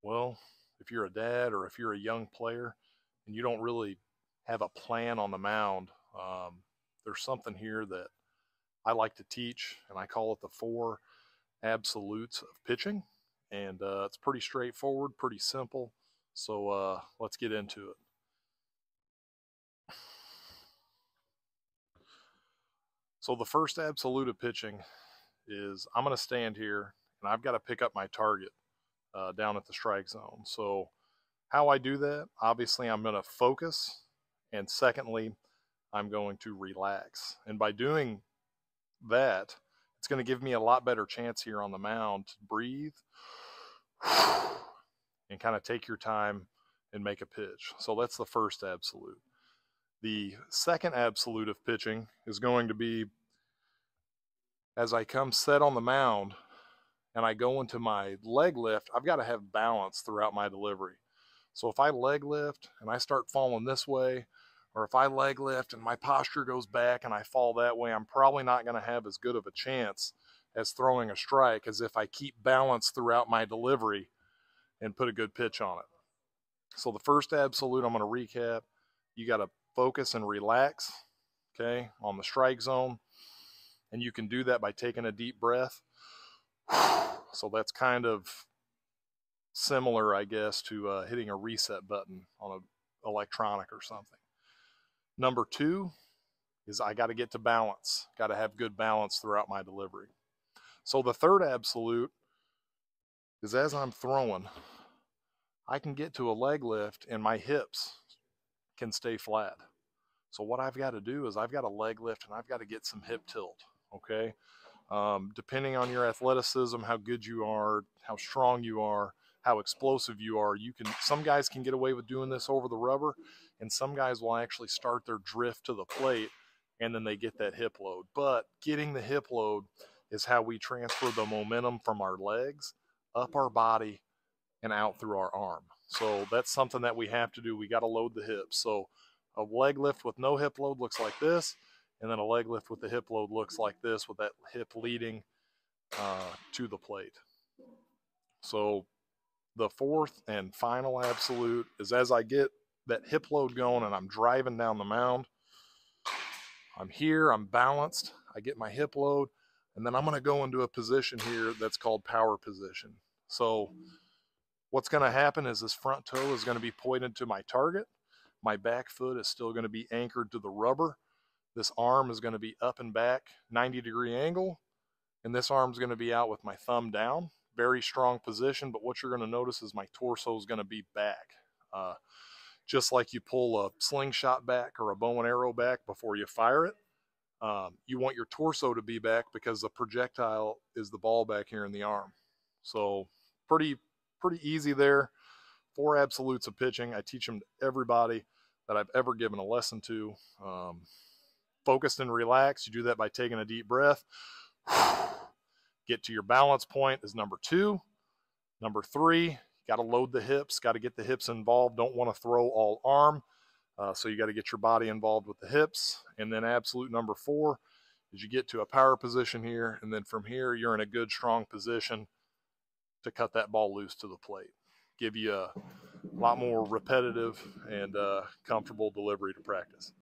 Well, if you're a dad or if you're a young player and you don't really have a plan on the mound, there's something here that I like to teach, and I call it the four absolutes of pitching. And it's pretty straightforward, pretty simple. So let's get into it. So the first absolute of pitching is I'm going to stand here and I've got to pick up my target down at the strike zone. So how I do that, obviously I'm going to focus, and secondly, I'm going to relax. And by doing that, it's going to give me a lot better chance here on the mound to breathe and kind of take your time and make a pitch. So that's the first absolute. The second absolute of pitching is going to be as I come set on the mound and I go into my leg lift, I've got to have balance throughout my delivery. So if I leg lift and I start falling this way, or if I leg lift and my posture goes back and I fall that way, I'm probably not going to have as good of a chance as throwing a strike as if I keep balance throughout my delivery and put a good pitch on it. So the first absolute, I'm going to recap. You got to focus and relax, okay, on the strike zone. And you can do that by taking a deep breath. So that's kind of similar, I guess, to hitting a reset button on an electronic or something. Number two is I got to get to balance. Got to have good balance throughout my delivery. So the third absolute is as I'm throwing, I can get to a leg lift and my hips can stay flat. So what I've got to do is I've got a leg lift and I've got to get some hip tilt, okay? Depending on your athleticism, how good you are, how strong you are, how explosive you are, some guys can get away with doing this over the rubber, and some guys will actually start their drift to the plate and then they get that hip load. But getting the hip load is how we transfer the momentum from our legs up our body and out through our arm. So that's something that we have to do. We got to load the hips. So a leg lift with no hip load looks like this, and then a leg lift with the hip load looks like this, with that hip leading to the plate. So the fourth and final absolute is as I get that hip load going and I'm driving down the mound, I'm here, I'm balanced, I get my hip load, and then I'm going to go into a position here that's called power position. So what's going to happen is this front toe is going to be pointed to my target. My back foot is still going to be anchored to the rubber. This arm is going to be up and back, 90-degree angle, and this arm is going to be out with my thumb down. Very strong position, but what you're going to notice is my torso is going to be back. Just like you pull a slingshot back or a bow and arrow back before you fire it, you want your torso to be back because the projectile is the ball back here in the arm. So pretty easy there. Four absolutes of pitching. I teach them to everybody that I've ever given a lesson to. Focused and relaxed. You do that by taking a deep breath. Get to your balance point is number two. Number three, you got to load the hips, got to get the hips involved. Don't want to throw all arm. So you got to get your body involved with the hips. And then absolute number four is you get to a power position here. And then from here, you're in a good, strong position to cut that ball loose to the plate. Give you a lot more repetitive and comfortable delivery to practice.